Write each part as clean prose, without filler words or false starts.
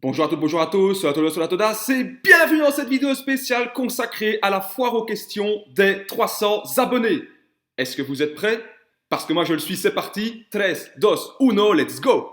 Bonjour à toutes, bonjour à tous, à todos, à todas, et bienvenue dans cette vidéo spéciale consacrée à la foire aux questions des 300 abonnés. Est-ce que vous êtes prêts? Parce que moi je le suis, c'est parti. 3, 2, 1, let's go!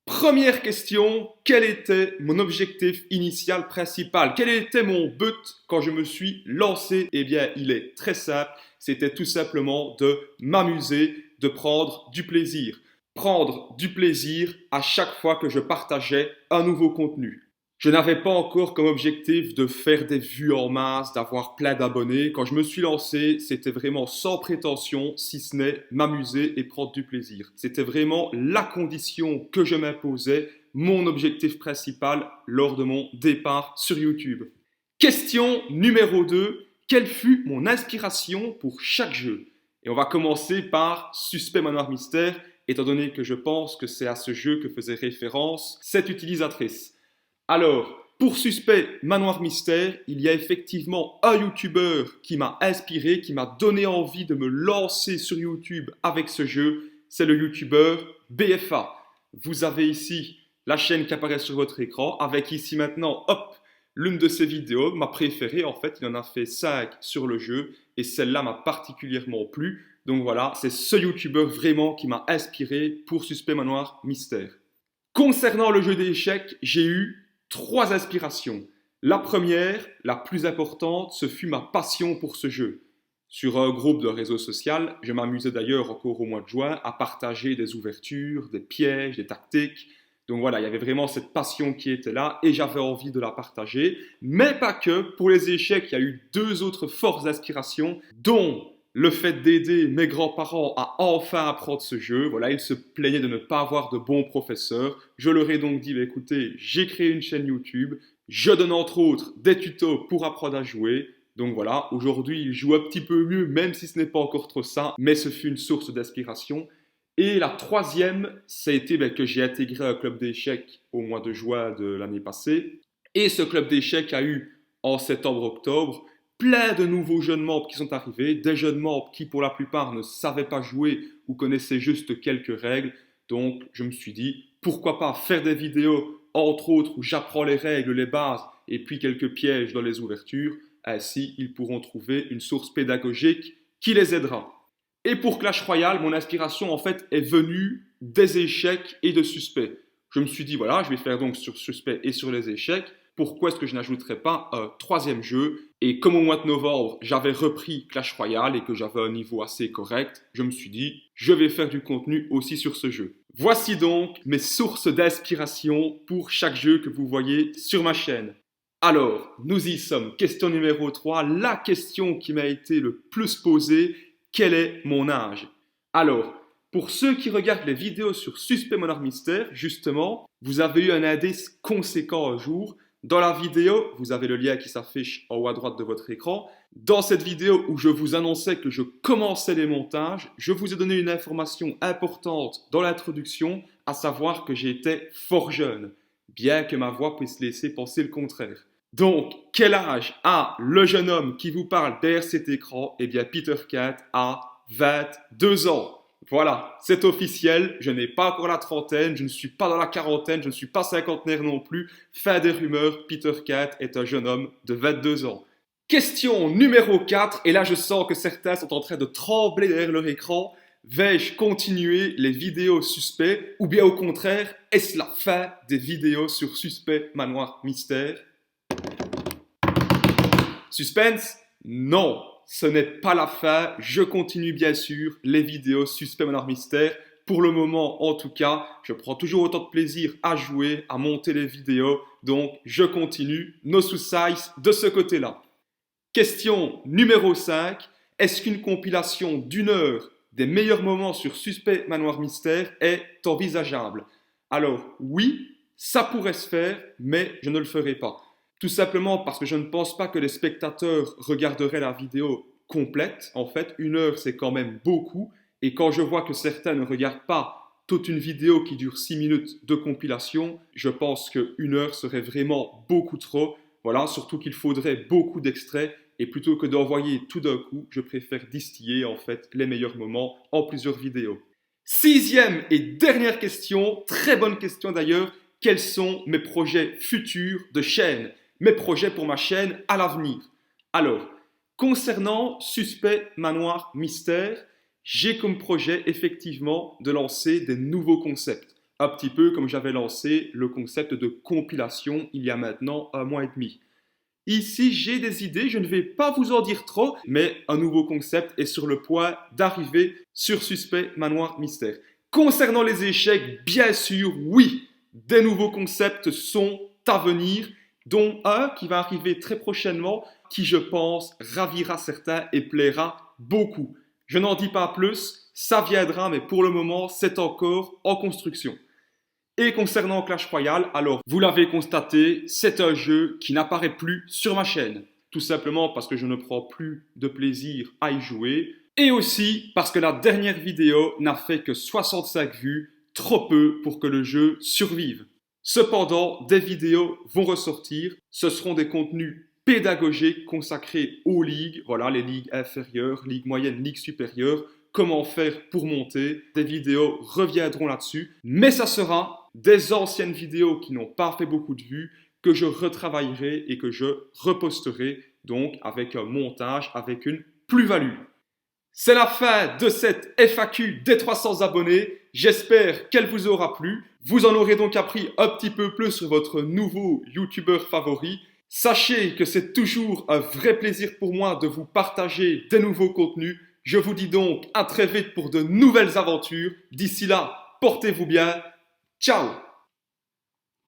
Première question, quel était mon objectif initial principal? Quel était mon but quand je me suis lancé? Eh bien, il est très simple, c'était tout simplement de m'amuser, de prendre du plaisir. Prendre du plaisir à chaque fois que je partageais un nouveau contenu. Je n'avais pas encore comme objectif de faire des vues en masse, d'avoir plein d'abonnés. Quand je me suis lancé, c'était vraiment sans prétention, si ce n'est m'amuser et prendre du plaisir. C'était vraiment la condition que je m'imposais, mon objectif principal lors de mon départ sur YouTube. Question numéro 2. Quelle fut mon inspiration pour chaque jeu? Et on va commencer par Suspect Manoir Mystère, étant donné que je pense que c'est à ce jeu que faisait référence cette utilisatrice. Alors, pour Suspect Manoir Mystère, il y a effectivement un YouTuber qui m'a inspiré, qui m'a donné envie de me lancer sur YouTube avec ce jeu. C'est le YouTuber BFA. Vous avez ici la chaîne qui apparaît sur votre écran, avec ici maintenant, hop, l'une de ses vidéos, ma préférée en fait. Il en a fait 5 sur le jeu et celle-là m'a particulièrement plu. Donc voilà, c'est ce YouTuber vraiment qui m'a inspiré pour Suspect Manoir Mystère. Concernant le jeu d'échecs, j'ai eu 3 inspirations. La première, la plus importante, ce fut ma passion pour ce jeu. Sur un groupe de réseau social, je m'amusais d'ailleurs encore au mois de juin à partager des ouvertures, des pièges, des tactiques. Donc voilà, il y avait vraiment cette passion qui était là et j'avais envie de la partager. Mais pas que, pour les échecs, il y a eu 2 autres fortes inspirations, dont le fait d'aider mes grands-parents à enfin apprendre ce jeu. Voilà, ils se plaignaient de ne pas avoir de bons professeurs. Je leur ai donc dit, écoutez, j'ai créé une chaîne YouTube. Je donne entre autres des tutos pour apprendre à jouer. Donc voilà, aujourd'hui, ils jouent un petit peu mieux, même si ce n'est pas encore trop ça. Mais ce fut une source d'inspiration. Et la troisième, ça a été que j'ai intégré un club d'échecs au mois de juin de l'année passée. Et ce club d'échecs a eu, en septembre-octobre, plein de nouveaux jeunes membres qui sont arrivés, des jeunes membres qui pour la plupart ne savaient pas jouer ou connaissaient juste quelques règles. Donc je me suis dit, pourquoi pas faire des vidéos, entre autres, où j'apprends les règles, les bases et puis quelques pièges dans les ouvertures. Ainsi, ils pourront trouver une source pédagogique qui les aidera. Et pour Clash Royale, mon inspiration en fait est venue des échecs et de Suspect. Je me suis dit, voilà, je vais faire donc sur Suspect et sur les échecs. Pourquoi est-ce que je n'ajouterais pas un troisième jeu? Et comme au mois de novembre, j'avais repris Clash Royale et que j'avais un niveau assez correct, je me suis dit, je vais faire du contenu aussi sur ce jeu. Voici donc mes sources d'inspiration pour chaque jeu que vous voyez sur ma chaîne. Alors, nous y sommes. Question numéro 3, la question qui m'a été le plus posée, quel est mon âge? Alors, pour ceux qui regardent les vidéos sur Suspect Manoir Mystère, justement, vous avez eu un indice conséquent un jour. Dans la vidéo, vous avez le lien qui s'affiche en haut à droite de votre écran. Dans cette vidéo où je vous annonçais que je commençais les montages, je vous ai donné une information importante dans l'introduction, à savoir que j'étais fort jeune, bien que ma voix puisse laisser penser le contraire. Donc, quel âge a le jeune homme qui vous parle derrière cet écran? Eh bien, Peter Cat a 22 ans. Voilà, c'est officiel, je n'ai pas encore la trentaine, je ne suis pas dans la quarantaine, je ne suis pas cinquantenaire non plus. Fin des rumeurs, Peter Cat est un jeune homme de 22 ans. Question numéro 4, et là je sens que certains sont en train de trembler derrière leur écran. Vais-je continuer les vidéos suspects ou bien au contraire, est-ce la fin des vidéos sur Suspect Manoir Mystère? Suspense? Non, ce n'est pas la fin. Je continue bien sûr les vidéos Suspect Manoir Mystère. Pour le moment, en tout cas, je prends toujours autant de plaisir à jouer, à monter les vidéos. Donc, je continue. No suicides de ce côté-là. Question numéro 5. Est-ce qu'une compilation d'une heure des meilleurs moments sur Suspect Manoir Mystère est envisageable? Alors, oui, ça pourrait se faire, mais je ne le ferai pas. Tout simplement parce que je ne pense pas que les spectateurs regarderaient la vidéo complète. En fait, une heure, c'est quand même beaucoup. Et quand je vois que certains ne regardent pas toute une vidéo qui dure 6 minutes de compilation, je pense qu'une heure serait vraiment beaucoup trop. Voilà, surtout qu'il faudrait beaucoup d'extraits. Et plutôt que d'envoyer tout d'un coup, je préfère distiller en fait les meilleurs moments en plusieurs vidéos. Sixième et dernière question, très bonne question d'ailleurs. quels sont mes projets futurs de chaîne, mes projets pour ma chaîne à l'avenir. Alors, concernant Suspect, Manoir, Mystère, j'ai comme projet effectivement de lancer des nouveaux concepts. Un petit peu comme j'avais lancé le concept de compilation il y a maintenant 1 mois et demi. Ici, j'ai des idées, je ne vais pas vous en dire trop, mais un nouveau concept est sur le point d'arriver sur Suspect, Manoir, Mystère. Concernant les échecs, bien sûr, oui, des nouveaux concepts sont à venir, dont un qui va arriver très prochainement, qui je pense ravira certains et plaira beaucoup. Je n'en dis pas plus, ça viendra, mais pour le moment, c'est encore en construction. Et concernant Clash Royale, alors vous l'avez constaté, c'est un jeu qui n'apparaît plus sur ma chaîne. Tout simplement parce que je ne prends plus de plaisir à y jouer. Et aussi parce que la dernière vidéo n'a fait que 65 vues, trop peu pour que le jeu survive. Cependant, des vidéos vont ressortir. Ce seront des contenus pédagogiques consacrés aux ligues. Voilà, les ligues inférieures, ligues moyennes, ligues supérieures. Comment faire pour monter. Des vidéos reviendront là-dessus. Mais ça sera des anciennes vidéos qui n'ont pas fait beaucoup de vues que je retravaillerai et que je reposterai. Donc avec un montage, avec une plus-value. C'est la fin de cette FAQ des 300 abonnés. J'espère qu'elle vous aura plu. Vous en aurez donc appris un petit peu plus sur votre nouveau youtubeur favori. Sachez que c'est toujours un vrai plaisir pour moi de vous partager des nouveaux contenus. Je vous dis donc à très vite pour de nouvelles aventures. D'ici là, portez-vous bien. Ciao!